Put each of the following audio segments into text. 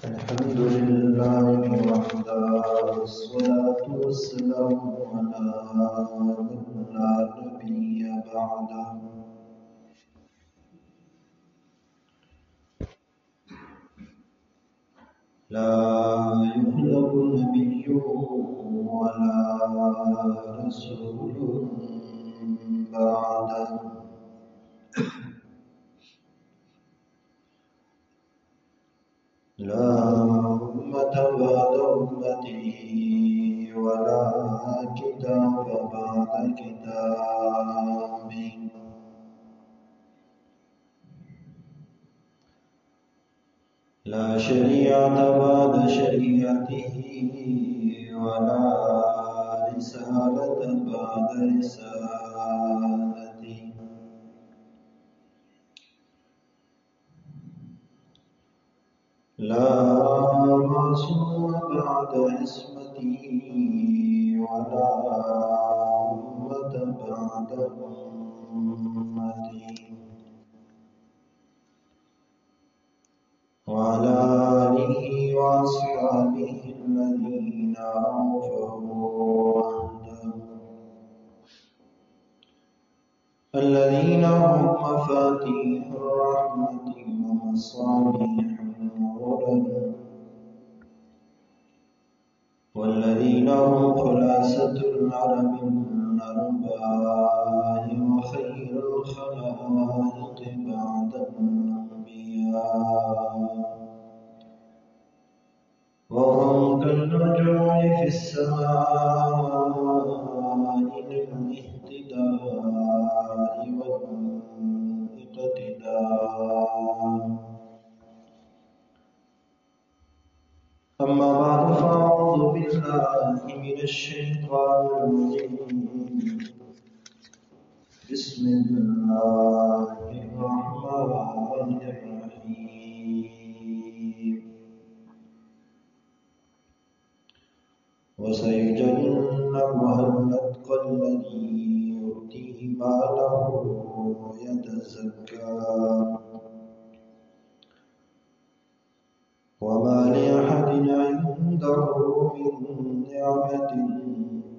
الحمد لله وحده والصلاة والسلام على من لا نبي بعده لا يهلك نبي ولا رسول بعده لا أمة بعد أمتي ولا كتاب بعد كتابي لا شريعة بعد شريعته ولا رسالة بعد رسالته لا معصوم بعد عصمته ولا أمة بعد أمتي وعلى آله وأصحابه الذين أوفوا عهده الذين هم مفاتيح الرحمة ومصابيح النور والذين هم خلاصة العرب الأرباع وخير الخلائق بعد الأنبياء وهم كالنجوم في السماء للاهتداء والاقتداء أما بعد فأعوذ بالله من الشيطان الرجيم بسم الله الرحمن الرحيم وسيجنبها الأتقى الذي يؤتي ماله يتزكى وما لأحد عنده من نعمة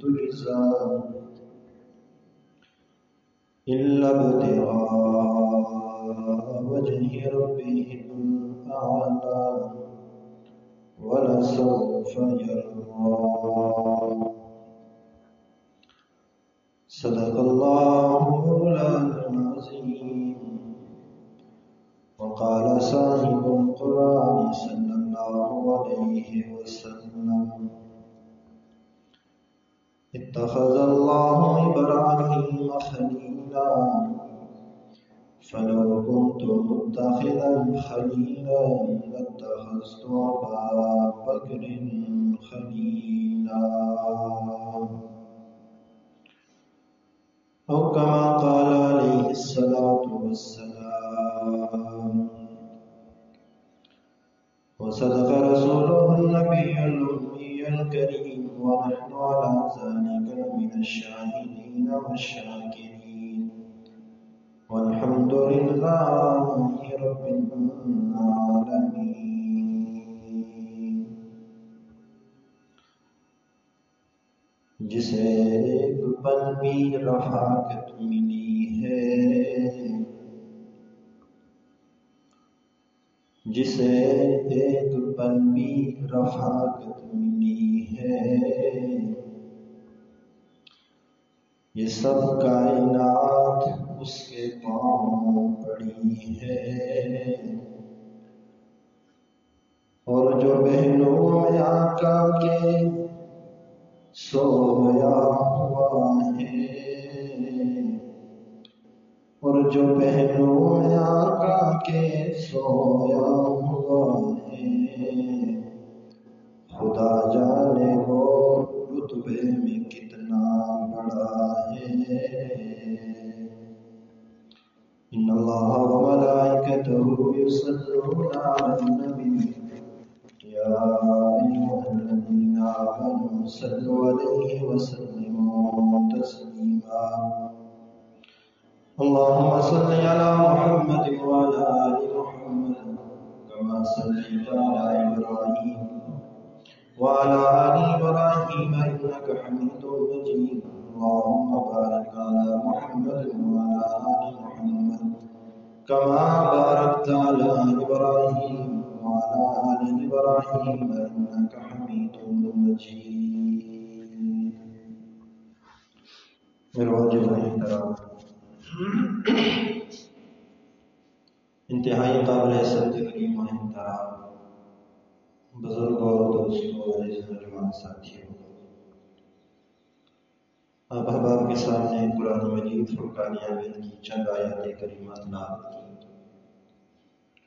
تجزى إلا ابتغاء وجه ربه الأعلى ولسوف يرضى صدق الله مولانا العظيم وقال صاحب القرآن صلى الله عليه وسلم اتخذ الله إبراهيم خليلا فلو كنت متخذا خليلا لاتخذت أبا بكر خليلا أو كما قال عليه الصلاة والسلام وصدق رسوله النبي الأمي الكريم ونحن على ذلك من الشاهدين والشاكرين والحمد لله رب العالمين. جسے ایک پل بھی رفاقت ملی ہے جسے ایک پل بھی رفاقت ملی ہے یہ سب کائنات اس کے پاؤں پڑی ہے اور جو بہنوں میں آقا کے سویا ہوا ہے اور جو بہنوں میں آقا کے سویا ہوا ہے خدا جانے وہ رتبے میں کتنا بڑا ہے. ان اللہ وملائکتہ یصلون علی النبی یا ایھا الذین آمنوا صلوا علیہ وسلموا تسلیما. اللهم صل على محمد وعلى آل محمد كما صليت على إبراهيم وعلى آل إبراهيم إنك حميد مجيد اللهم بارك على محمد وعلى آل محمد كما باركت على إبراهيم وعلى آل إبراهيم إنك حميد مجيد. میرے واجب احترام انتہائی قابل عزت کریم و احترام بزرگوں اور دوستوں اور نوجوان ساتھیوں، آپ احباب کے سامنے قرآن مجید فرقان حمید کی چند آیات کریمات تلاوت کی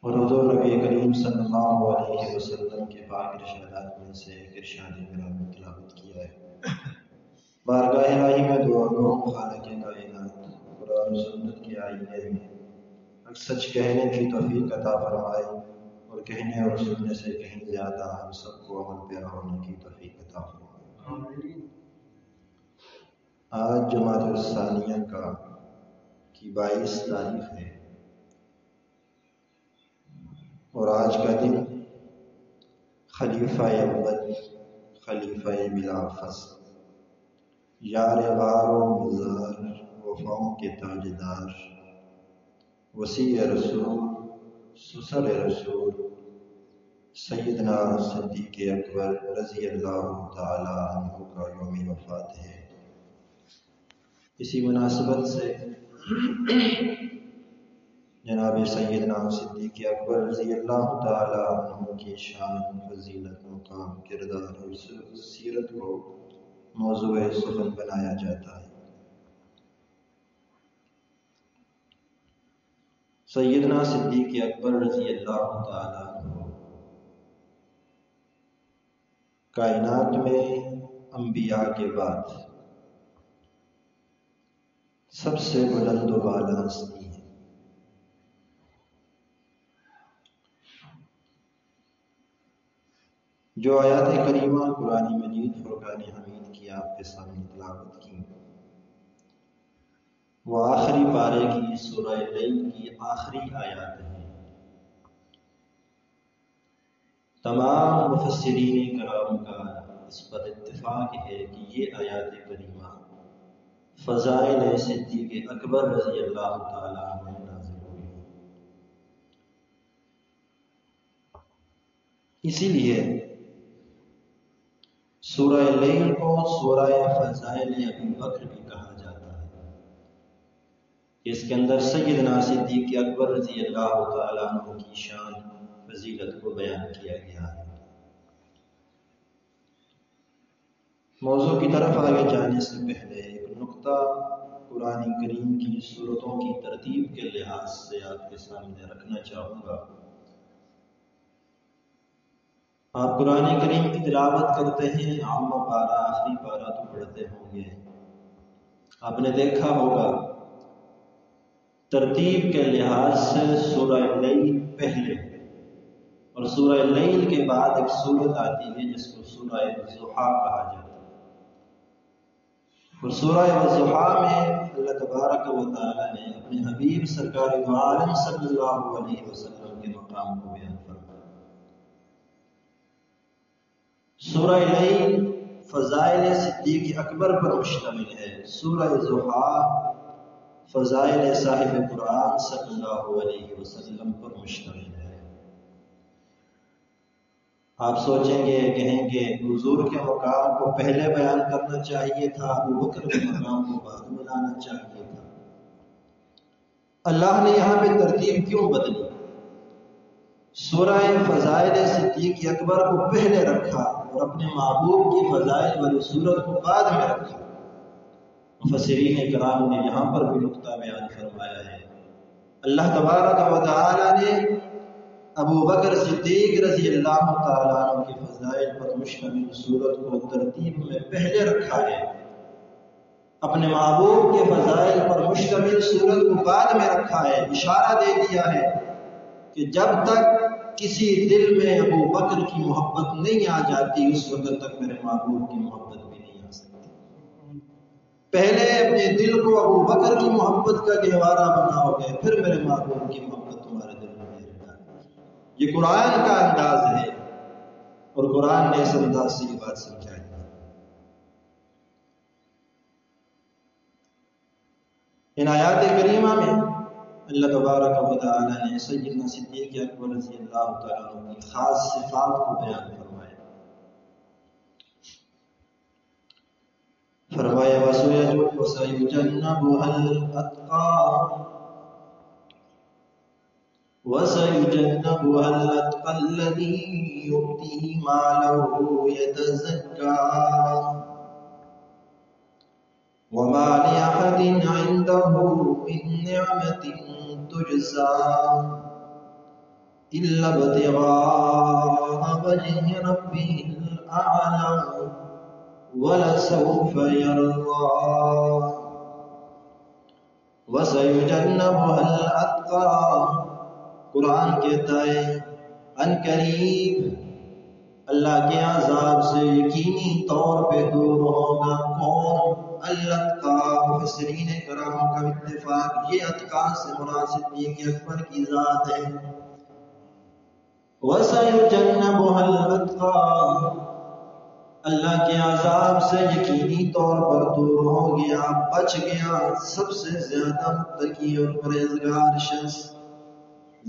اور حضور نبی کریم صلی اللہ علیہ وسلم کے پاک ارشادات میں سے ایک ارشاد گرامی تلاوت کیا ہے۔ بارگاہ الہی میں دعا گو خالق کائنات قرآن و سنت کے آئینے میں سچ کہنے کی توفیق عطا فرمائے اور کہنے اور سننے سے کہیں زیادہ ہم سب کو عمل پیرا ہونے کی توفیق عطا فرمائے۔ آج جمادی الثانیہ کی 22 تاریخ ہے اور آج کا دن خلیفہ اول خلیفہ بلا فصل یار غار و مزار وفاؤں کے تاجدار وسیع رسول سسر رسول سیدنا صدیق اکبر رضی اللہ تعالی عنہ کا یوم وفات ہے۔ اسی مناسبت سے جناب سیدنا صدیق اکبر رضی اللہ تعالی عنہ کی شان، فضیلت، مقام، کردار اور سیرت کو موضوع سخن بنایا جاتا ہے۔ سیدنا صدیق اکبر رضی اللہ تعالی عنہ کائنات میں انبیاء کے بعد سب سے بلند و بالا ہستی ہے۔ جو آیات کریمہ قرآن مجید فرقان حمید کی آپ کے سامنے تلاوت کی وہ آخری پارے کی سورہ لیل کی آخری آیات ہیں۔ تمام مفسرین کرام کا اس پر اتفاق ہے کہ یہ آیات کریمہ فضائل صدیق اکبر رضی اللہ تعالیٰ عنہ میں نازل ہوئی۔ اسی لیے سورہ لیل کو سورہ فضائل ابی بکر بھی کہا جاتا ہے۔ اس کے اندر سیدنا صدیق اکبر رضی اللہ تعالیٰ عنہ کی شان، فضیلت کو بیان کیا گیا ہے۔ موضوع کی طرف آگے جانے سے پہلے ایک نقطہ قرآن کریم کی سورتوں کی ترتیب کے لحاظ سے آپ کے سامنے رکھنا چاہوں گا۔ آپ قرآن کریم کی تلاوت کرتے ہیں، عام پارہ آخری پارہ تو پڑھتے ہوں گے، آپ نے دیکھا ہوگا ترتیب کے لحاظ سے سورہ لیل پہلے اور سورہ لیل کے بعد ایک سورت آتی ہے جس کو سورہ ضحیٰ کہا جاتا ہے۔ اور سورہ ضحیٰ میں اللہ تبارک و تعالی نے اپنے حبیب سرکار دو عالم صلی اللہ علیہ وسلم کے مقام کو بیان فرمایا۔ سورہ لیل فضائل صدیق اکبر پر مشتمل ہے، سورہ ضحیٰ فضائل صاحب قرآن صلی اللہ علیہ وسلم پر مشتمل ہے۔ آپ سوچیں گے، کہیں گے حضور کے مقام کو پہلے بیان کرنا چاہیے تھا، ابو بکر کے مقام کو بعد میں لانا چاہیے تھا۔ اللہ نے یہاں پہ ترتیب کیوں بدلی؟ سورہ فضائل صدیق اکبر کو پہلے رکھا اور اپنے محبوب کی فضائل والی سورت کو بعد میں رکھا۔ مفسرین کرام نے یہاں پر بھی نقطہ بیان فرمایا ہے۔ اللہ تبارک و تعالی نے ابو بکر صدیق رضی اللہ تعالیٰ عنہ کی فضائل پر مشتمل سورت کو ترتیب میں پہلے رکھا ہے، اپنے محبوب کے فضائل پر مشتمل سورت کو بعد میں رکھا ہے۔ اشارہ دے دیا ہے کہ جب تک کسی دل میں ابو بکر کی محبت نہیں آ جاتی اس وقت تک میرے محبوب کی محبت بھی نہیں آ سکتی۔ پہلے اپنے دل کو ابو بکر کی محبت کا گہوارہ بناؤ گے، پھر میرے محبوب کی محبت تمہارے دل میں نہیں رہے گی۔ یہ قرآن کا انداز ہے اور قرآن نے اس انداز سے یہ بات سمجھائی۔ ان آیات کریمہ میں اللہ تبارک و تعالی نے سیدنا صدیق اکبر رضی اللہ تعالیٰ عنہ کی خاص صفات کو بیان فرمایا۔ فرمایا وَسَيُجَنَّبُهَا الْأَتْقَى الَّذِي يُؤْتِي مَالَهُ يَتَزَكَّى وَمَا لِأَحَدٍ عِندَهُ مِن نِّعْمَةٍ تُجْزَىٰ إِلَّا ابْتِغَاءَ وَجْهِ رَبِّهِ الْأَعْلَىٰ وَلَسَوْفَ يَرْضَىٰ وَسَيُجَنَّبُهَا الْأَتْقَى۔ قرآن کہتا ہے ان قریب اللہ کے عذاب سے یقینی طور پہ دور ہوگا کون؟ الاتقا۔ مفسرین کرام کا اتفاق یہ اتقا سے مراد صدیق اکبر کی ذات ہے۔ وَسَيُجَنَّبُهَا الْأَتْقَى، اللہ کے عذاب سے یقینی طور پر دور ہو گیا، بچ گیا سب سے زیادہ متقی اور پرہیزگار شخص۔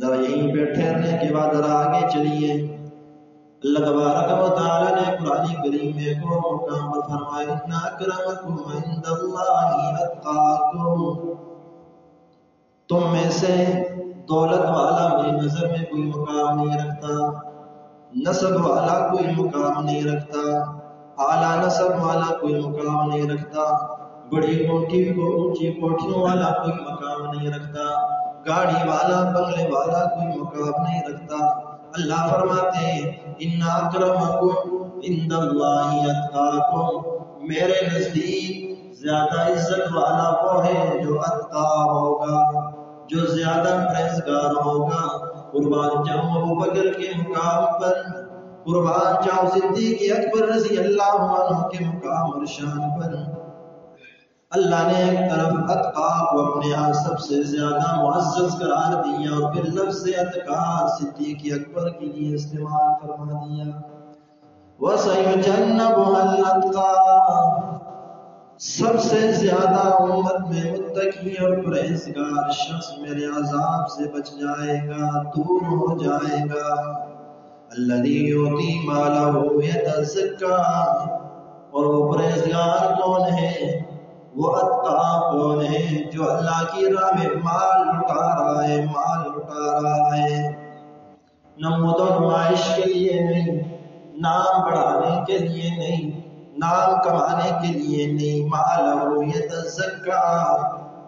ذرا یہیں پہ ٹھہرنے کے بعد ذرا آگے چلیے۔ اللہ تبارک و تعالی نے قرآن کریم میں ایک اور مقام پر فرمایا ان اکرمکم عند اللہ اتقاکم، تم میں سے دولت والا میری نظر میں کوئی مقام نہیں رکھتا، نسب والا کوئی مقام نہیں رکھتا، اعلیٰ نسب والا کوئی مقام نہیں رکھتا، بڑی کوٹھی کو اونچی کوٹھیوں والا کوئی مقام نہیں رکھتا، گاڑی والا بنگلے والا کوئی مقام نہیں رکھتا۔ اللہ فرماتے ہیں ان اکرمکم عند اللہ اتقاکم، میرے نزدیک زیادہ عزت والا وہ ہے جو اتقا ہوگا، جو زیادہ پرہیزگار ہوگا۔ قربان جاؤں ابو بکر کے مقام پر، قربان جاؤں صدیق اکبر رضی اللہ عنہ کے مقام اور شان پر۔ اللہ نے ایک طرف اتقا کو اپنے ہاں سب سے زیادہ معزز قرار دیا اور پھر لفظ اتقا صدیق اکبر کے لیے استعمال فرما دیا۔ وَسَيُجَنَّبُهَا الْأَتْقَى، سب سے زیادہ امت میں متقی اور پرہیزگار شخص میرے عذاب سے بچ جائے گا، دور ہو جائے گا۔ الَّذِي يُؤْتِي مَالَهُ يَتَزَكَّىٰ، اور وہ پرہیزگار کون ہے؟ وہ اتقا کون ہے جو اللہ کی راہ میں مال لٹا رہا ہے، مال لٹا رہا ہے، نمود و نمائش کے لیے نہیں، نام بڑھانے کے لیے نہیں، نام کمانے کے لیے نہیں، مال یتزکیٰ،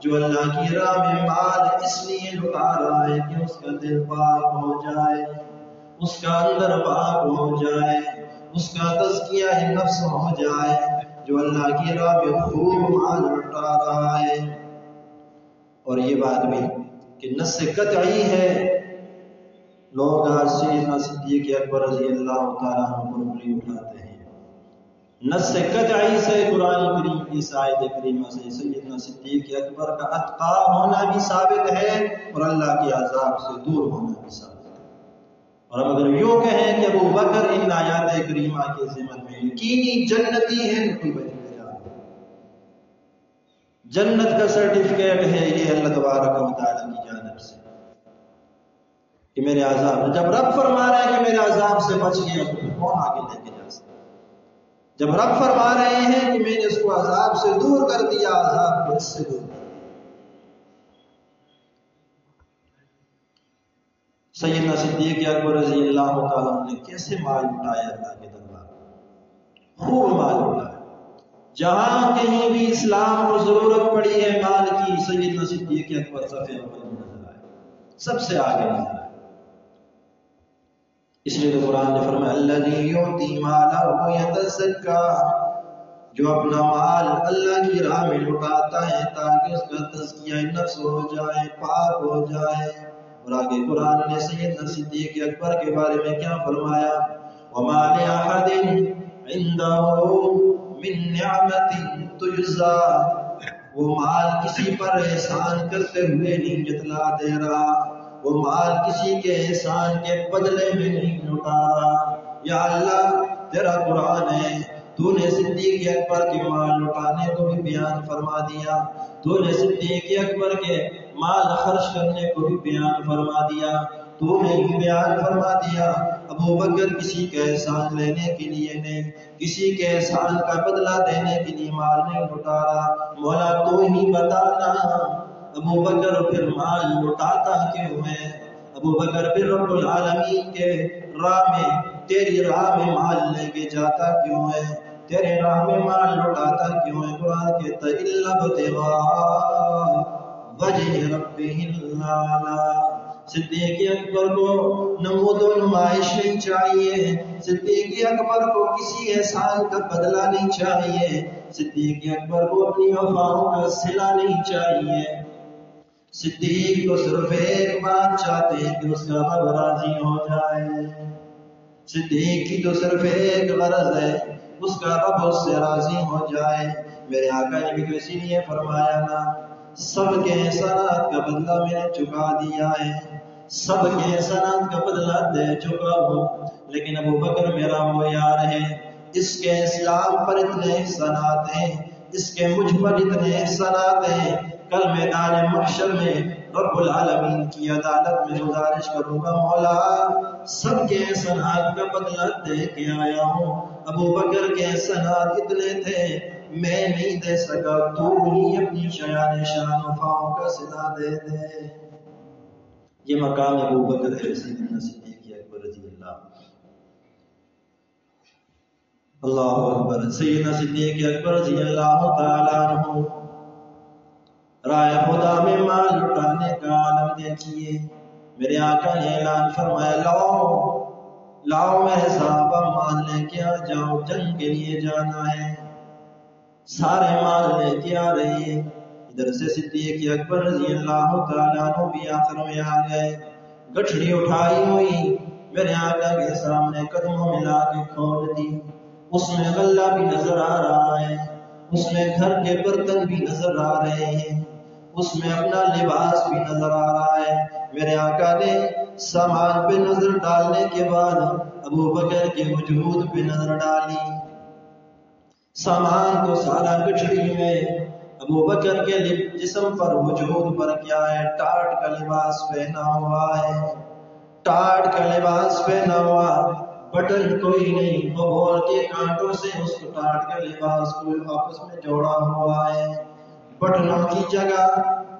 جو اللہ کی راہ میں مال اس لیے لٹا رہا ہے کہ اس کا دل پاک ہو جائے، اس کا اندر پاک ہو جائے، اس کا تزکیہ نفس ہو جائے، جو اللہ کی راہ میں خوب مال لٹا رہا ہے۔ اور یہ بات بھی کہ نص قطعی ہے، لوگ آج سیدنا صدیق اکبر رضی اللہ تعالیٰ عنہ پر انگلی اٹھاتے ہیں، نص قطعی سے قرآن کریم کی اس آیت کریمہ سے سیدنا صدیق اکبر کا اتقا ہونا بھی ثابت ہے اور اللہ کے عذاب سے دور ہونا بھی ثابت ہے۔ اور ہم اگر یوں کہیں کہ ابو بکر ان آیات کریمہ کے ضمن میں یقینی جنتی ہے تو کوئی بچ نہیں جائے، جنت کا سرٹیفکیٹ ہے یہ اللہ تبارک و تعالیٰ کی جانب سے کہ میرے عذاب، جب رب فرما رہے ہیں کہ میرے عذاب سے بچ گیا تو پھر کون آگے لے کے جا سکتا؟ جب رب فرما رہے ہیں کہ میں نے اس کو عذاب سے دور کر دیا، عذاب کو اس سے دور کر دیا۔ سیدنا صدیق اکبر رضی اللہ تعالیٰ نے کیسے مال لٹایا اللہ کے دربار میں؟ خوب مال لٹایا، جہاں کہیں بھی اسلام کو ضرورت پڑی ہے مال کی، سیدنا صدیق اکبر صف اول میں نظر آئے، سب سے آگے نظر آئے۔ اس لیے تو قرآن نے فرمایا الذی یؤتی مالہ یتزکیٰ، جو اپنا مال اللہ کی راہ میں لٹاتا ہے تاکہ اس کا تزکیہ نفس ہو جائے، پاک ہو جائے۔ اور آگے قرآن نے سیدنا صدیق اکبر کے بارے میں کیا فرمایا؟ وَمَا لِأَحَدٍ عِندَهُ مِن نِعْمَةٍ تُجْزَىٰ، وہ مال کسی پر احسان کرتے ہوئے نہیں جتلا دے رہا، وہ مال کسی کے احسان کے بدلے میں نہیں لوٹا رہا۔ یا اللہ تیرا قرآن ہے، تو نے صدیق اکبر کے مال لوٹانے کو بھی بیان فرما دیا، تو نے صدیق اکبر کے مال خرچ کرنے کو بھی بیان فرما دیا، تو نے یہ بیان فرما دیا ابو بکر کسی کا احسان لینے کے لیے نہیں، کسی کے احسان کا بدلہ دینے کے لیے مال نہیں لوٹا رہا۔ مولا تو ہی بتانا ابو بکر پھر مال لوٹاتا کیوں ہے؟ ابو بکر پھر رب العالمین کے راہ میں، تیری راہ میں مال لے کے جاتا کیوں ہے؟ تیرے راہ میں مال لوٹاتا کیوں ہے؟ قرآن کہتا ہے الا ابتغاء وجہ ربہ الاعلی۔ صدیق اکبر کو نمود و نمائش نہیں چاہیے، صدیق اکبر کو کسی احسان کا بدلہ نہیں چاہیے، صدیق اکبر کو اپنی وفاؤں کا صلہ نہیں چاہیے۔ صدیق کو صرف ایک بات چاہتے ہیں کہ اس کا رب راضی ہو جائے، صدیق کی تو صرف ایک غرض ہے اس کا رب اس سے راضی ہو جائے۔ میرے آقا نے بھی تو اسی لیے فرمایا نا، سب کے احسانات کا بدلہ میں نے چکا دیا ہے، سب کے احسانات کا بدلہ دے چکا ہوں، لیکن ابو بکر میرا وہ یار ہے، اس کے اسلام پر اتنے احسانات ہیں، اس کے مجھ پر اتنے احسانات ہیں، کل میدان محشر میں رب العالمین کی عدالت میں گزارش کروں گا مولا سب کے احسانات کا بدلہ دے کے آیا ہوں، ابو بکر کے احسانات اتنے تھے میں نہیں دے سکا، تو ہی اپنی شان وفاؤں کا صلہ دے دے۔ یہ مقام ابو بکر ہے سیدنا صدیق اکبر رضی اللہ اکبر۔ سیدنا صدیق اکبر رضی اللہ تعالیٰ عنہ رائے خدا میں مال لٹانے کا عالم دیکھیے، میرے آقا نے اعلان فرمایا لاؤ میرے صحابہ مال لے کے آ جاؤ، جنگ کے لیے جانا ہے، سارے مال لے کے آ رہے ہیں۔ ادھر سے صدیق اکبر رضی اللہ تعالیٰ عنہ بھی آخر میں آ گئے، گٹھڑی اٹھائی ہوئی میرے آقا کے سامنے قدموں میں لا کے کھول دی، اس میں غلہ بھی نظر آ رہا ہے، اس میں گھر کے برتن بھی نظر آ رہے ہیں، اس میں اپنا لباس بھی نظر آ رہا ہے۔ میرے آقا نے سامان پہ نظر ڈالنے کے بعد ابو بکر کے وجود پہ نظر ڈالی، سامان تو سارا گٹھڑی میں، ابو بکر کے جسم پر وجود پر کیا ہے؟ ٹاٹ کا لباس پہنا ہوا ہے، ٹاٹ کا لباس پہنا ہوا، بٹن کوئی نہیں، بغور کے کانٹوں سے اس ٹاٹ کا لباس کو آپس میں جوڑا ہوا ہے، بٹنوں کی جگہ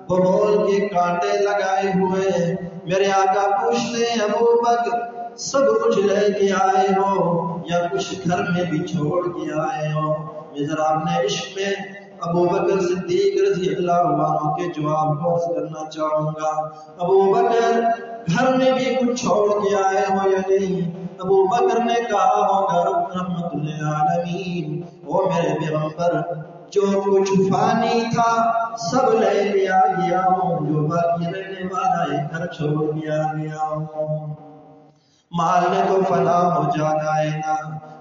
بغور کے کانٹے لگائے ہوئے ہیں۔ میرے آقا پوچھتے ہیں ابو بکر سب کچھ لے کے آئے ہو یا کچھ گھر میں بھی چھوڑ کے آئے ہو؟ میں ذرا اپنے عشق میں ابو بکر صدیق رضی اللہ عنہ کے جواب کو عرض کرنا چاہوں گا۔ ابو بکر گھر میں بھی کچھ چھوڑ کے آئے ہو یا نہیں؟ ابو بکر نے کہا ہوگا رب رحمت للعالمین، او میرے پیغمبر جو کچھ فانی تھا سب لے لیا گیا ہوں، جو باقی رہنے والا ہے گھر چھوڑ دیا گیا ہوں۔ مال نے تو فنا ہو جانا ہے نا،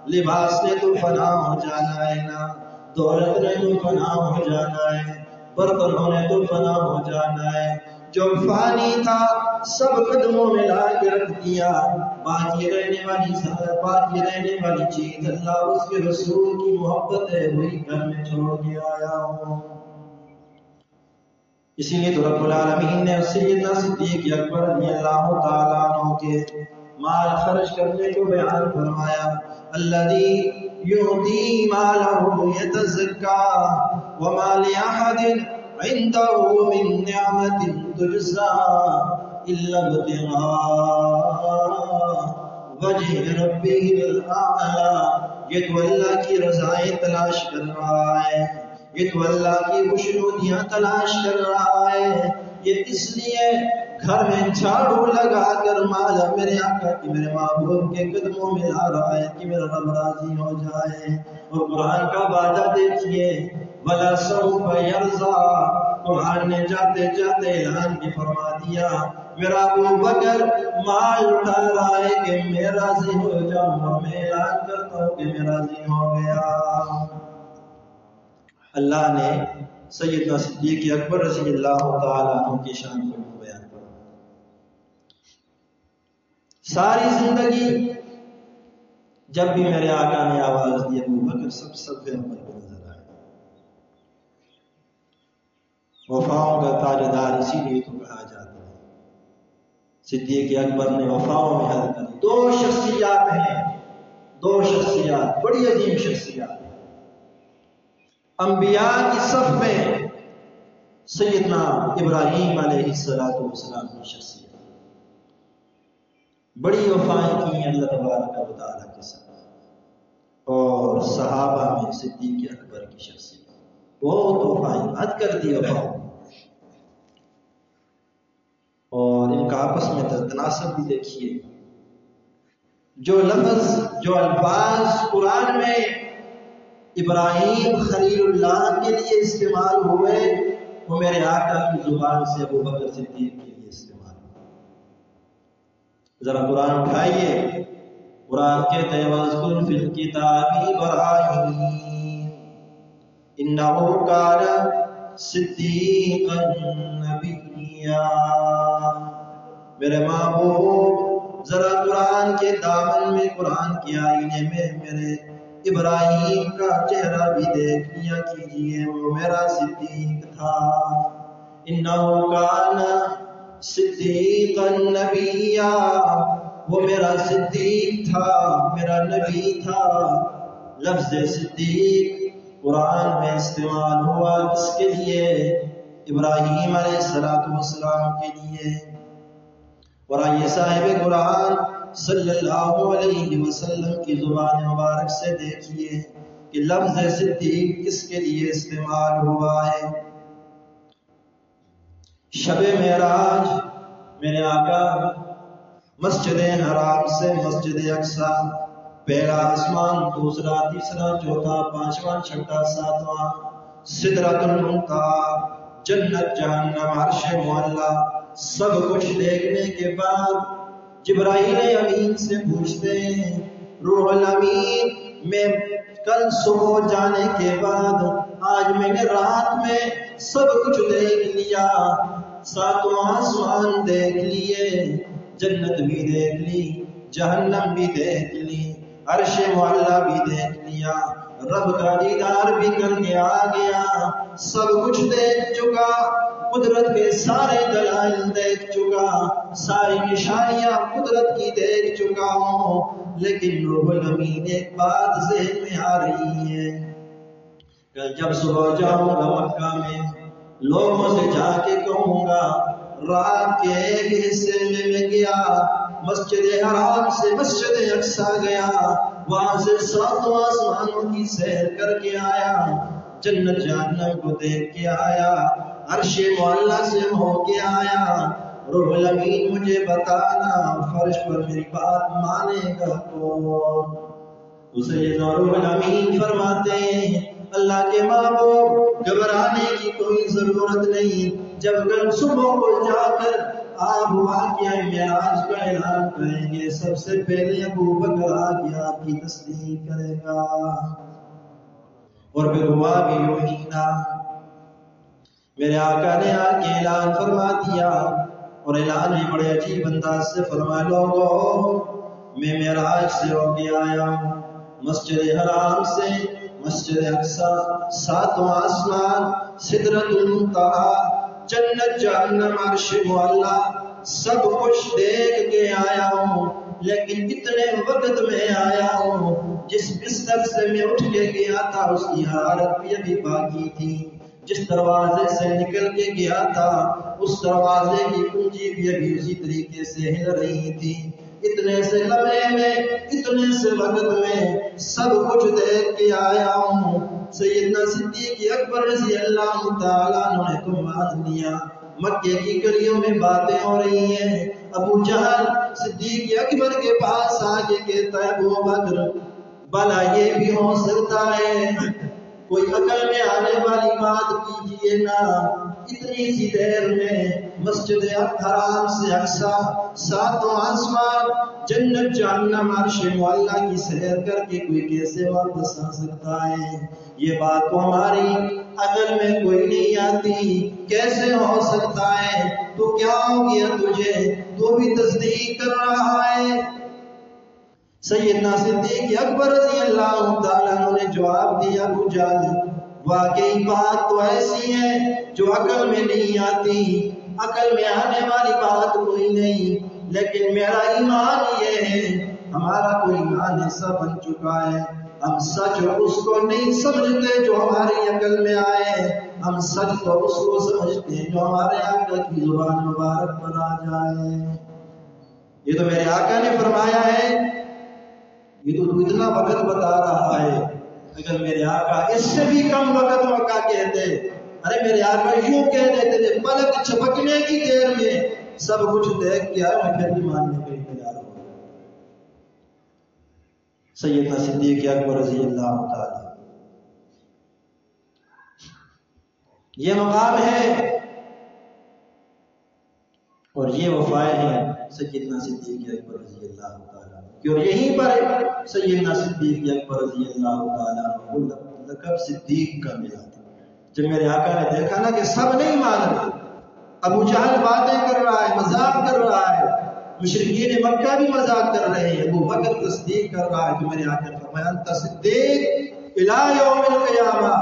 لباس نے تو فنا ہو جانا ہے نا، دولت نے تو فنا ہو جانا ہے، برتنوں نے تو فنا ہو جانا ہے، جو فانی تھا سب قدموں میں لا کے رکھ دیا، باقی رہنے والی چیز اللہ اس کے رسول کی محبت ہے وہی گھر میں چھوڑ کے آیا ہوں۔ اسی لیے تو رب العالمین نے سیدنا صدیق اکبر رضی اللہ تعالیٰ عنہ کے مال خرچ کرنے کو بیان فرمایا، الذی یؤتی مالہ یتزکا وما لأحد عنده من نعمت تجزا الا ابتغاء وجہ ربہ الاعلی۔ یہ تو اللہ کی رضائیں تلاش کر رہا ہے، یہ تو اللہ کی خوشنودیاں تلاش کر رہا ہے، یہ اس لیے گھر میں جھاڑو لگا کر مال میرے آقا کی میرے محبوب کے قدموں میں لا رہا ہے کہ میرا رب راضی ہو جائے۔ اور قرآن کا وعدہ دیکھیے، وَلَسَوْفَ يَرْضَىٰ، قرآن نے جاتے جاتے اعلان بھی فرما دیا میرا ابو بکر مال اٹھا رہا ہے کہ میں راضی ہو جاؤں، اور میں اعلان کرتا ہوں کہ میں راضی ہو گیا۔ اللہ نے سیدنا صدیق اکبر رضی اللہ تعالیٰ عنہ کی شان کو بیان کرا۔ ساری زندگی جب بھی میرے آقا نے آواز دی ابو بکر سب سے عمر کو نظر آئے. وفاؤں کا تاجدار اسی لیے تو کہا جاتا ہے. صدیق اکبر نے وفاؤں میں حد کر دی. دو شخصیات ہیں، دو شخصیات بڑی عظیم شخصیات ہیں. انبیاء کی صف میں سیدنا ابراہیم علیہ السلام کی شخصیت، بڑی وفائیں کی ہیں اللہ تبارک و تعالیٰ کے ساتھ. اور صحابہ میں صدیق اکبر کی شخصیت بہت وفائیں، حد کر دی وفاؤں. اور ان کا آپس میں تناسب بھی دیکھیے. جو لفظ جو الفاظ قرآن میں ابراہیم خلیل اللہ کے لیے استعمال ہوئے وہ میرے آقا کی زبان سے ابو بکر صدیق کے لیے استعمال ہوئے. ذرا قرآن اٹھائیے. قرآن کہتے ہیں وَاذْكُرْ فِي الْكِتَابِ إِبْرَاهِيمَ إِنَّهُ كَانَ صِدِّيقًا نَبِيًّا. میرے محبوب ذرا قرآن کے دامن میں، قرآن کے آئینے میں میرے ابراہیم کا چہرہ بھی دیکھ لیا کیجیے، وہ میرا صدیق تھا. انہو کان صدیقا نبیا، وہ میرا صدیق تھا، میرا نبی تھا. لفظ صدیق قرآن میں استعمال ہوا کس کے لیے؟ ابراہیم علیہ السلام کے لیے. اور آئیے صاحب قرآن صلی اللہ علیہ وسلم کی زبان مبارک سے دیکھیے کہ لفظ صدیق کس کے لیے استعمال ہوا ہے. شب معراج میرے آقا مسجد حرام سے مسجد اقصی، پہلا آسمان، دوسرا، تیسرا، چوتھا، پانچواں، چھٹا، ساتواں، سدرۃ المنتہی، جنت، جہنم، عرش معلی، سب کچھ دیکھنے کے بعد جبرائیل امین سے پوچھتے ہیں روح الامین میں کل صبح جانے کے بعد آج میں نے رات میں سب کچھ دیکھ لیا، ساتواں آسمان دیکھ لیے، جنت بھی دیکھ لی، جہنم بھی دیکھ لی، عرش معلی بھی دیکھ لیا، رب کا دیدار بھی کر کے آ گیا، سب کچھ دیکھ چکا، قدرت کے سارے دلائل دیکھ چکا، ساری نشانیاں قدرت کی دیکھ چکا ہوں. لیکن روح الامین ایک بات ذہن میں آ رہی ہے، کل جب صبح جاؤں گا مکہ میں لوگوں سے جا کے کہوں گا رات کے ایک حصے میں گیا، مسجد حرام سے مسجد اقصی گیا، وہاں سے ساتوں آسمانوں کی سیر کر کے آیا، جنت جہنم کو دیکھ کے آیا، عرش معلی سے ہو کے آیا. روح الامین مجھے بتانا فرش پر میری بات مانے گا کون؟ اسے روح الامین فرماتے ہیں اللہ کے محبوب گھبرانے کی کوئی ضرورت نہیں. جب کل صبح کو جا کر آپ واقعہ معراج کا اعلان کریں گے سب سے پہلے ابو بکر آ کے آپ کی تصدیق کرے گا. اور پھر ہوا بھی یوں نا، میرے آقا نے آ کے اعلان فرما دیا، اور اعلان بھی بڑے عجیب انداز سے فرمایا لوگوں میں معراج سے ہو کے آیا ہوں، مسجد حرام سے مسجد اقصی، ساتواں آسمان، سدرۃ المنتہی، جنت، جہنم، عرش معلی، سب کچھ دیکھ کے آیا ہوں. لیکن کتنے وقت میں آیا ہوں، جس بستر سے میں اٹھ کے گیا تھا اس کی حرارت بھی ابھی باقی تھی، جس دروازے سے نکل کے گیا تھا اس دروازے کی کنجی بھی ابھی اسی طریقے سے ہل رہی تھی. اتنے سے لمحے میں، اتنے سے وقت میں سب کچھ دیکھ کے آیا ہوں. سیدنا صدیق اکبر رضی اللہ تعالیٰ عنہ نے تو مان لیا. مکے کی گلیوں میں باتیں ہو رہی ہیں. ابو جہل صدیق اکبر کے پاس آ کے کہتا ہے ابو بکر بھلا یہ بھی ہو سکتا ہے، کوئی عقل میں آنے والی بات کیجیے نا، اتنی سی دیر میں مسجد حرام سے اقصی، ساتوں آسمان، جنت، جہنم، عرش معلی کی سیر کر کے کوئی کیسے واپس آ سکتا ہے؟ یہ بات تو ہماری عقل میں کوئی نہیں آتی، کیسے ہو سکتا ہے؟ تو کیا ہو گیا تجھے؟ تو بھی تصدیق کر رہا ہے۔ سیدنا صدیق اکبر رضی اللہ تعالیٰ عنہ نے جواب دیا، ابو جہل واقعی بات تو ایسی ہے جو عقل میں نہیں آتی، عقل میں آنے والی بات کوئی نہیں، لیکن میرا ایمان یہ ہے، ہمارا کوئی ایمان ایسا بن چکا ہے، ہم سچ اس کو نہیں سمجھتے جو ہماری عقل میں آئے، ہم سچ تو اس کو سمجھتے ہیں جو ہمارے آقا کی زبان مبارک پر آ جائے۔ یہ تو میرے آقا نے فرمایا ہے، یہ تو اتنا وقت بتا رہا ہے، اگر میرے آقا اس سے بھی کم وقت موقع کہتے، ارے میرے آقا یوں کہہ دیتے تھے، پلک چھپکنے کی دیر میں سب کچھ دیکھ کیا میں پھر بھی ماننے کے لیے تیار ہوں۔ سیدنا صدیق اکبر رضی اللہ تعالی، یہ مقام ہے اور یہ وفائیں ہیں سیدنا صدیق اکبر رضی اللہ تعالیٰ کی، اور یہیں پر سیدنا صدیق اکبر رضی اللہ تعالیٰ کو لقب صدیق کا ملا تھا۔ جب میرے آقا نے دیکھا نا کہ سب نہیں مان رہے، ابو جہل باتیں کر رہا ہے، مذاق کر رہا ہے، مشرکین مکہ بھی مذاق کر رہے ہیں، ابو بکر تصدیق کر رہا ہے، تو میرے آقا نے فرمایا انت صدیق الی یوم القیامہ،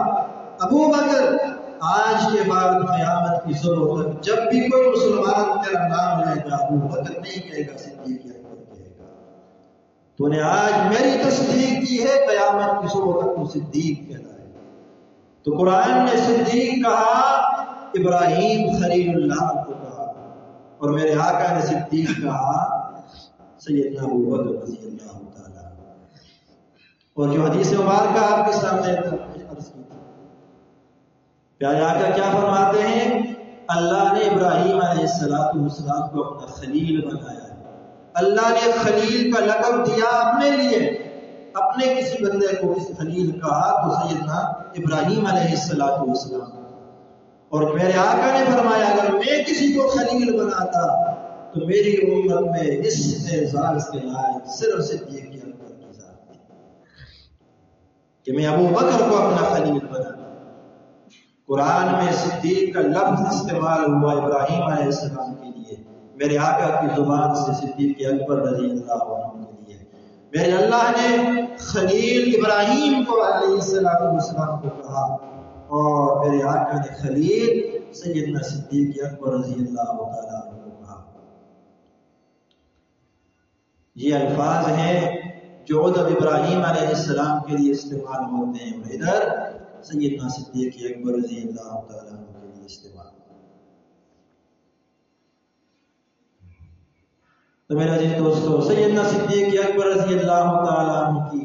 ابو بکر آج کے بعد قیامت کی صبح تک جب بھی کوئی مسلمان تیرا نام لے گا ابو بکر نہیں کہے گا، صدیق اکبر کہے گا۔ تو نے آج میری تصدیق کی ہے، قیامت کی صبح تک تو صدیق کہتا ہے۔ تو قرآن نے صدیق کہا، ابراہیم خلیل اللہ کو کہا، اور میرے آقا نے صدیق کہا سیدنا ابو بکر رضی اللہ تعالیٰ۔ اور جو حدیث مبارکہ آپ کے سامنے عرض کی تھی، پیارے آقا کیا فرماتے ہیں؟ اللہ نے ابراہیم علیہ السلام کو اپنا خلیل بنایا ہے، اللہ نے خلیل کا لقب دیا اپنے لیے، اپنے کسی بندے کو اس خلیل کہا تو سیدنا ابراہیم علیہ السلام، اور میرے آقا نے فرمایا اگر میں کسی کو خلیل بناتا تو میری امت میں اس اعزاز کے لائق صرف صدیق اکبر کی ذات تھی کہ میں ابو بکر کو اپنا خلیل بنا۔ قرآن میں صدیق کا لفظ استعمال ہوا ابراہیم علیہ السلام کے لیے، میرے آقا کی زبان سے صدیق اکبر رضی اللہ عنہ کے لیے۔ میرے اللہ نے خلیل ابراہیم کو علیہ السلام کو کہا، اور میرے آقا نے خلیل سیدنا صدیق اکبر رضی اللہ تعالیٰ عنہ کو کہا۔ یہ الفاظ ہیں جو ادب ابراہیم علیہ السلام کے لیے استعمال ہوتے ہیں، اور ادھر سیدنا صدیق اکبر رضی اللہ تعالیٰ عنہ کے لیے استعمال۔ تو میرے عزیز دوستو، سیدنا صدیق اکبر رضی اللہ تعالیٰ عنہ کی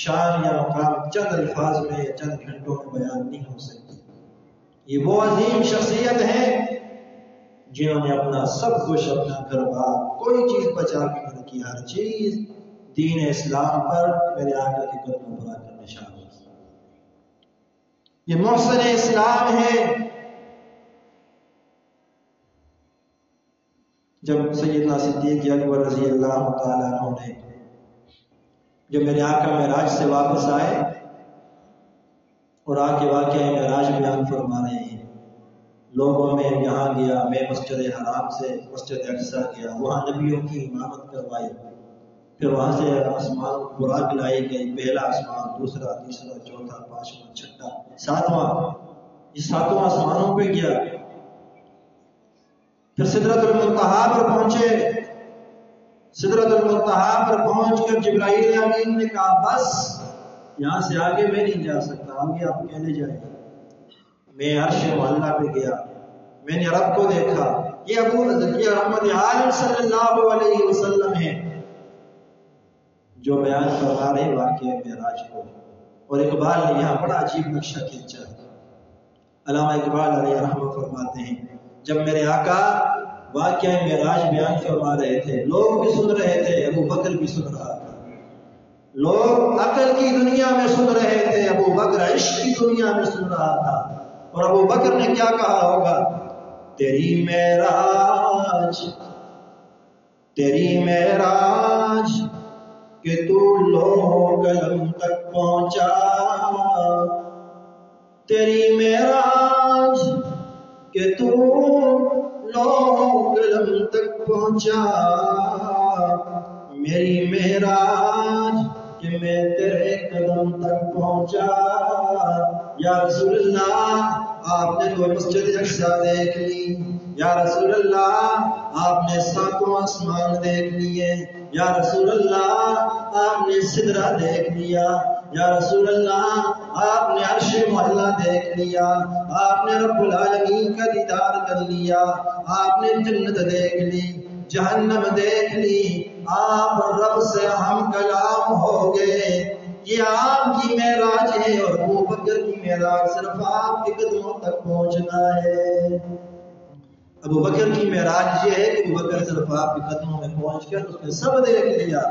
شان یا مقام چند الفاظ میں یا چند گھنٹوں میں بیان نہیں ہو سکتی۔ یہ وہ عظیم شخصیت ہے جنہوں نے اپنا سب کچھ، اپنا گھر بار، کوئی چیز بچا کے نہیں رکھی، ہر چیز دین اسلام پر میرے آقا کے قدموں پر آ کر نشان ہوئی۔ یہ محسن اسلام ہے۔ جب سیدنا صدیق اکبر رضی اللہ تعالیٰ عنہ نے جب میرے آقا معراج سے واپس آئے اور آ کے واقعہ معراج بیان فرما رہے ہیں، لوگوں میں یہاں گیا، میں مسجد حرام سے مسجد اقصیٰ گیا، وہاں نبیوں کی امامت کروائی، پھر وہاں سے آسمان براق لائی گئی، پہلا آسمان، دوسرا، تیسرا، چوتھا، پانچواں، چھٹا، ساتواں، یہ ساتوں آسمانوں پہ گیا، پھر سدرۃ المنتہا پر پہنچے۔ سدرۃ المنتہا پر پہنچ کر جبرائیل امین نے کہا بس یہاں سے آگے میں نہیں جا سکتا، آگے آپ کہنے جائیں۔ میں عرش معلیٰ پہ گیا، میں نے رب کو دیکھا۔ یہ ابو یہ رحمت عالم صلی اللہ علیہ وسلم ہے جو بیان کروا رہے واقعہ معراج کو۔ اور اقبال نے یہاں بڑا عجیب نقشہ کھینچا۔ علامہ اقبال علیہ رحمہ فرماتے ہیں جب میرے آقا واقعہ معراج بیان فرما رہے تھے، لوگ بھی سن رہے تھے، ابو بکر بھی سن رہا تھا۔ لوگ عقل کی دنیا میں سن رہے تھے، ابو بکر عشق کی دنیا میں سن رہا تھا۔ اور ابو بکر نے کیا کہا ہوگا؟ تیری معراج کہ تو لوح قلم تک پہنچا، تیری معراج کہ تو لوح قلم تک پہنچا میری معراج کہ میں تیرے قدم تک پہنچا. یا رسول اللہ آپ نے تو مسجد اقصیٰ دیکھ لی، یا رسول اللہ آپ نے ساتوں آسمان دیکھ لیے، یا رسول اللہ آپ نے سدرہ دیکھ لیا، یا رسول اللہ آپ نے عرش معلیٰ دیکھ لیا، آپ نے رب العالمین کا دیدار کر لیا، آپ نے جنت دیکھ لی، جہنم دیکھ لی، آپ رب سے ہم کلام ہو گئے. یہ آپ کی معراج ہے اور ابو بکر کی معراج صرف آپ کے قدموں تک پہنچنا ہے. ابو بکر کی معراج یہ ہے کہ ابو بکر صرف آپ کے قدموں میں پہنچ کر اس نے سب دیکھ لیا،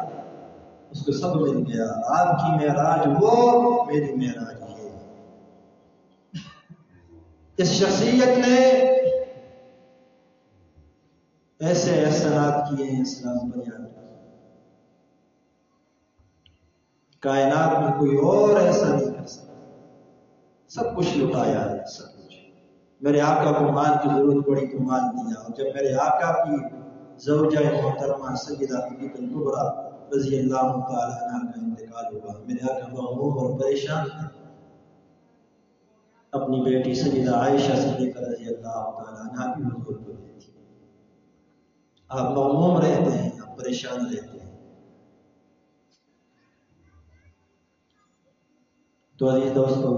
اس کو سب مل گیا. آپ کی معراج وہ، میری معراج یہ. اس شخصیت نے ایسے احسانات کیے ہیں اسلام پر یاد. کائنات میں کوئی اور ایسا نہیں کر سکتا. سب کچھ لٹایا ہے، سب کچھ. میرے آقا کو مال کی ضرورت پڑی تو مال دیا، اور جب میرے آقا کی زوجہ محترمہ سیدہ صدیقہ کبریٰ رضی اللہ تعالی عنہ کا انتقال ہوا، میرے آقا مغموم اور پریشان تھے. اپنی بیٹی سیدہ عائشہ صدیقہ رضی اللہ تعالی عنہ کی حضور کو دی تھی. آپ مغموم رہتے ہیں، آپ پریشان رہتے ہیں. تو عزیز دوستو،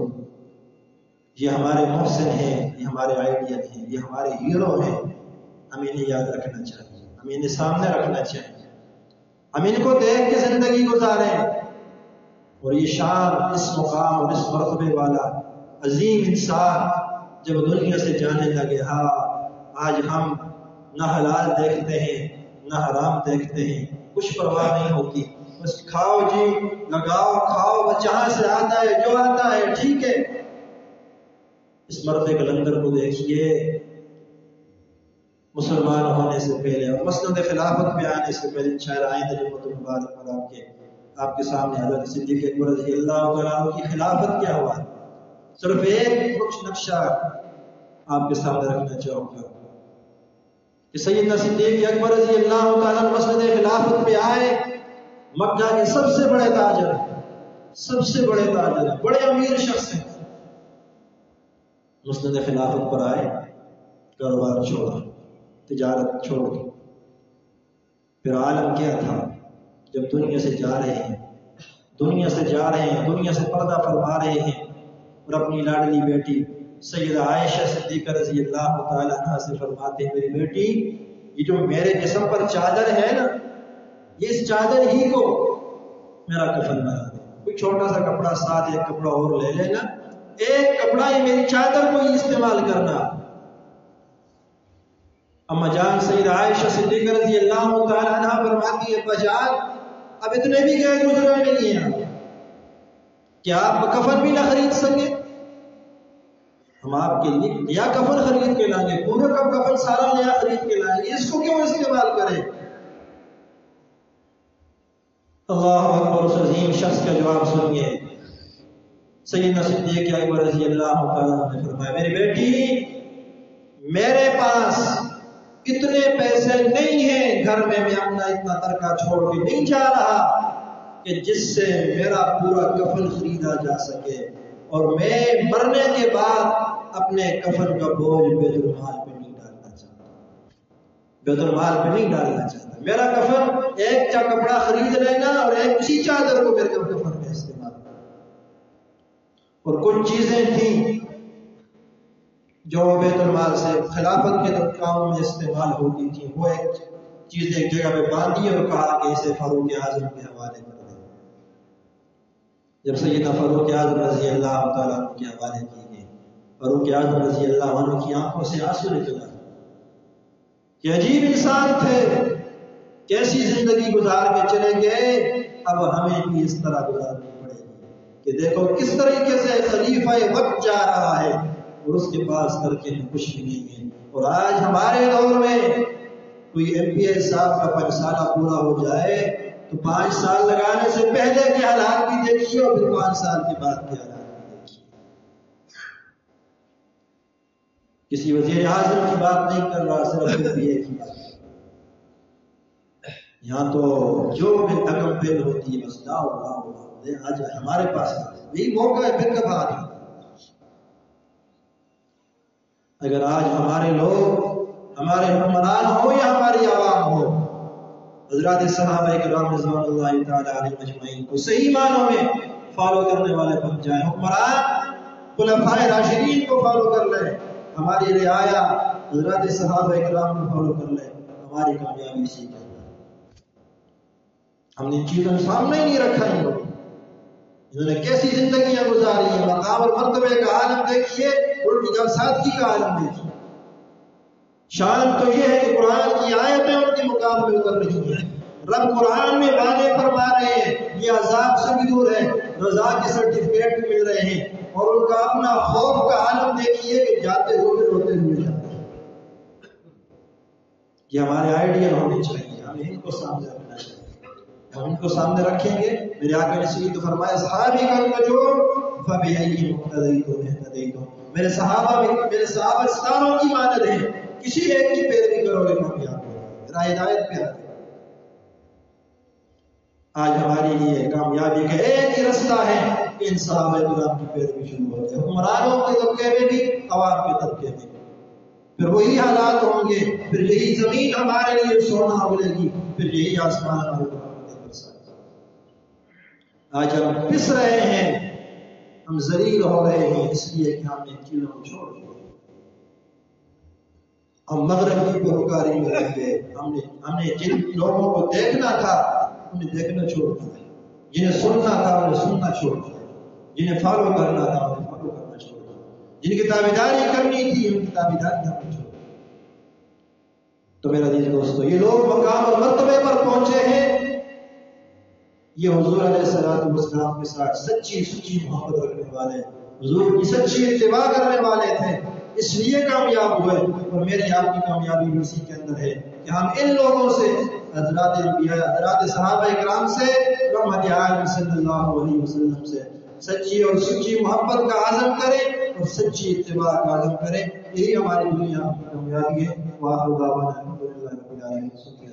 یہ ہمارے محسن ہیں، یہ ہمارے آئیڈیل ہیں، یہ ہمارے ہیرو ہیں. ہم انہیں یاد رکھنا چاہیے، ہم انہیں سامنے رکھنا چاہیے، ہم ان کو دیکھ کے زندگی گزاریں. اور یہ شان، اس مقام اور اس مرتبے والا عظیم انسان جب دنیا سے جانے لگے، ہاں آج ہم نہ حلال دیکھتے ہیں نہ حرام دیکھتے ہیں، کچھ پرواہ نہیں ہوتی، بس کھاؤ جی لگاؤ کھاؤ، بس جہاں سے آتا ہے جو آتا ہے ٹھیک ہے. اس مرد کلندر کو دیکھیے، مسلمان ہونے سے پہلے اور مسند خلافت پہ آنے سے پہلے، انشاءاللہ آئندہ جمعۃ المبارک پر آپ کے سامنے حضرت صدیق اکبر رضی اللہ تعالیٰ عنہ کی خلافت کیا ہوا. صرف ایک نقشہ آپ کے سامنے رکھنا چاہوں گا کہ سیدنا صدیق اکبر رضی اللہ تعالیٰ مسند خلافت پہ آئے. مکہ کے سب سے بڑے تاجر ہیں، سب سے بڑے تاجر ہیں، بڑے امیر شخص ہیں. مسند خلافت پر آئے، کاروبار چھوڑا، تجارت چھوڑ دی. پھر عالم کیا تھا جب دنیا سے جا رہے ہیں، دنیا سے جا رہے ہیں، دنیا سے پردہ فرما رہے ہیں، اور اپنی لاڈلی بیٹی سیدہ عائشہ صدیقہ رضی اللہ تعالی عنہا سے فرماتے ہیں، میری بیٹی یہ جو میرے جسم پر چادر ہے نا، یہ اس چادر ہی کو میرا کفن بنا دے. کوئی چھوٹا سا کپڑا ساتھ ایک کپڑا اور لے لینا، ایک کپڑا یہ میری چادر کو ہی استعمال کرنا. اما جان سیدہ عائشہ صدیقہ رضی اللہ تعالی عنہا فرماتی ہے، ابا جان اب اتنے بھی گئے گزرے نہیں ہیں کہ آپ کفن بھی نہ خرید سکے. ہم آپ کے لیے نیا کفن خرید کے لائیں گے، پورے کا کفن سارا نیا خرید کے لائیں گے، اس کو کیوں استعمال کریں. اللہ اکبر. اس عظیم شخص کا جواب سنیے. سیدنا صدیق اکبر رضی اللہ تعالیٰ نے فرمایا، میری بیٹی میرے پاس اتنے پیسے نہیں ہیں گھر میں اپنا اتنا ترکہ چھوڑ کے نہیں جا رہا کہ جس سے میرا پورا کفن خریدا جا سکے، اور میں مرنے کے بعد اپنے کفن کا بوجھ بیت المال پہ نہیں ڈالنا چاہتا، بیت المال پہ نہیں ڈالنا چاہتا. میرا کفن ایک کپڑا خرید لینا اور ایک اسی چادر کو میرے کفن میں استعمال کرنا. اور کچھ چیزیں تھیں جو بیت المال سے خلافت کے کاموں میں استعمال ہوتی تھیں، وہ ایک چیز ایک جگہ پہ باندھی اور کہا کہ اسے فاروق اعظم کے حوالے کر دیں. جب سیدنا فاروق اعظم رضی اللہ تعالیٰ عنہ کے حوالے کی گئی، فاروق اعظم رضی اللہ عنہ کی آنکھوں سے آنسو نکلا. یہ عجیب انسان تھے، کیسی زندگی گزار کے چلے گئے، اب ہمیں بھی اس طرح گزارنی پڑے گی کہ دیکھو کس طریقے سے خلیفہ وقت جا رہا ہے اور اس کے پاس ترکے میں کچھ بھی نہیں ہے. اور آج ہمارے دور میں کوئی ایم پی اے صاحب کا 5 سالہ پورا ہو جائے تو 5 سال لگانے سے پہلے کے حالات بھی دیکھیے اور پھر 5 سال کے بعد کے حالات بھی دیکھیے. کسی وزیر اعظم کی بات نہیں کر رہا، صرف یہ کی بات۔ یہاں تو جو بھی رقم فیل ہوتی ہے بس لاؤ لاؤ لاؤ، آج ہمارے پاس یہی موقع ہے، پھر کب آ رہی۔ اگر آج ہمارے لوگ، ہمارے حکمران ہو یا ہماری عوام ہو، حضرات صحابہ کرام رضوان اللہ تعالی علیہم اجمعین کو صحیح معنوں میں فالو کرنے والے بن جائیں، حکمران خلفائے راشدین کو فالو کر لیں، ہماری رعایا حضرات صحابہ کرام کو فالو کر لیں، ہماری کامیابی اسی کے اندر۔ ہم نے ان چیزوں کو سامنے ہی نہیں رکھا، انہوں نے کیسی زندگیاں گزاری ہیں، مقام اور مرتبے کا عالم دیکھیے، ان کی سادگی کا عالم دیکھیے۔ شان تو یہ ہے کہ قرآن کی آیتیں ان کے مقام میں اتر رہی ہیں، رب قرآن میں وعدے فرما رہے ہیں، یہ عذاب سے بھی دور ہے، رضا کے سرٹیفکیٹ بھی مل رہے ہیں، اور ان کا اپنا خوف کا عالم دیکھیے کہ جاتے ہوئے روتے ہوئے جاتے ہیں۔ یہ ہمارے آئیڈیل ہونے چاہیے، ہمیں ان کو سامنے رکھنا چاہیے۔ ہم ان کو سامنے رکھیں گے، میرے آقا نے سید فرمایا صحابی کا جو فبأي مقتدیتم اهتدیتم، میرے صحابہ ستاروں کی مانند ہیں، کسی ایک کی پیروی کرو گے کامیاب ہوگا، میرا ہدایت پہ آ گئے۔ آج ہمارے لیے کامیابی کا ایک ہی رستہ ہے کہ ان صحابہ کرام کی پیروی شروع ہو جائے، حکمرانوں کے طبقے میں بھی، عوام کے طبقے میں بھی، پھر وہی حالات ہوں گے، پھر یہی زمین ہمارے لیے سونا اگلے گی، پھر یہی آسمان ہمارے لیے برسائے گا۔ آج ہم پس رہے ہیں، ہم ذلیل ہو رہے ہیں، اس لیے کہ ہم نے چیزوں کو چھوڑ دیا، ہم مغرب کی پیروکاری میں رہ گئے، ہم نے جن لوگوں کو دیکھنا تھا انہیں دیکھنا چھوڑ دیا، جنہیں سننا تھا انہیں سننا چھوڑ دیا، جنہیں فالو کرنا تھا انہیں فالو کرنا چھوڑ دیا، جن کی تابعداری کرنی تھی ان کی تابعداری ہم نے چھوڑ دی۔ تو میرا عزیز دوستو، یہ لوگ مقام اور مرتبے پر پہنچے ہیں، یہ حضور علیہ السلام کے ساتھ سچی محبت رکھنے والے، حضور کی سچی اتباع کرنے والے تھے، اس لیے کامیاب ہوئے، اور میری آپ کی کامیابی بھی اسی کے اندر ہے کہ ہم ان لوگوں سے، حضرات انبیاء، حضرات صحابہ کرام سے، محمد عالم صلی اللہ علیہ وسلم سے سچی اور سچی محبت کا عزم کریں اور سچی اتباع کا عزم کریں، یہی ہماری دنیا کی کامیابی ہے۔ وآخر دعوانا الحمدللہ رب العالمین۔